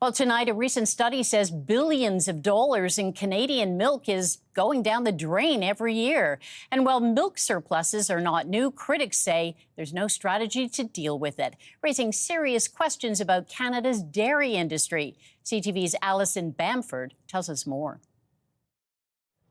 Well, tonight, a recent study says billions of dollars in Canadian milk is going down the drain every year. And while milk surpluses are not new, critics say there's no strategy to deal with it, raising serious questions about Canada's dairy industry. CTV's Allison Bamford tells us more.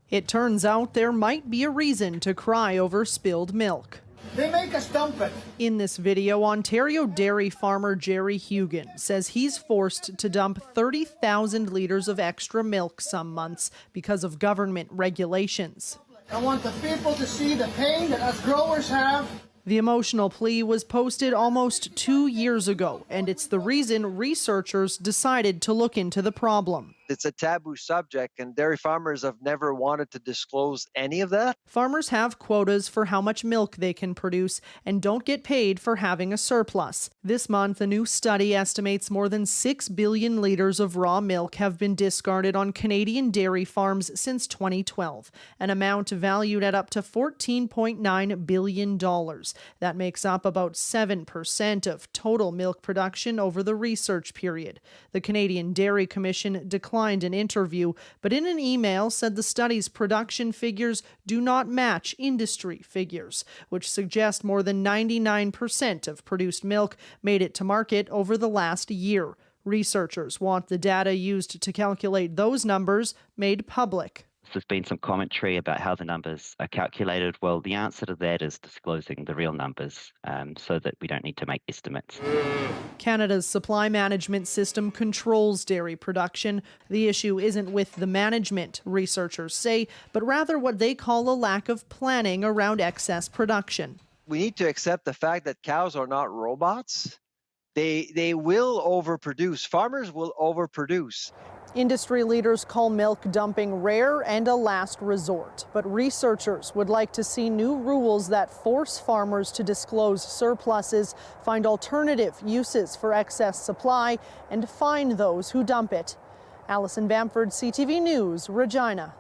It turns out there might be a reason to cry over spilled milk. They make us dump it. In this video, Ontario dairy farmer Jerry Hugan says he's forced to dump 30,000 litres of extra milk some months because of government regulations. I want the people to see the pain that us growers have. The emotional plea was posted almost 2 years ago, and it's the reason researchers decided to look into the problem. It's a taboo subject, and dairy farmers have never wanted to disclose any of that. Farmers have quotas for how much milk they can produce and don't get paid for having a surplus. This month, a new study estimates more than 6 billion litres of raw milk have been discarded on Canadian dairy farms since 2012, an amount valued at up to $14.9 billion. That makes up about 7% of total milk production over the research period. The Canadian Dairy Commission declined an interview, but in an email said the study's production figures do not match industry figures, which suggest more than 99% of produced milk made it to market over the last year. Researchers want the data used to calculate those numbers made public. There's been some commentary about how the numbers are calculated. Well, the answer to that is disclosing the real numbers so that we don't need to make estimates. Canada's supply management system controls dairy production. The issue isn't with the management, researchers say, but rather what they call a lack of planning around excess production. We need to accept the fact that cows are not robots. They will overproduce. Farmers will overproduce. Industry leaders call milk dumping rare and a last resort, but researchers would like to see new rules that force farmers to disclose surpluses, find alternative uses for excess supply, and fine those who dump it. Allison Bamford, CTV News, Regina.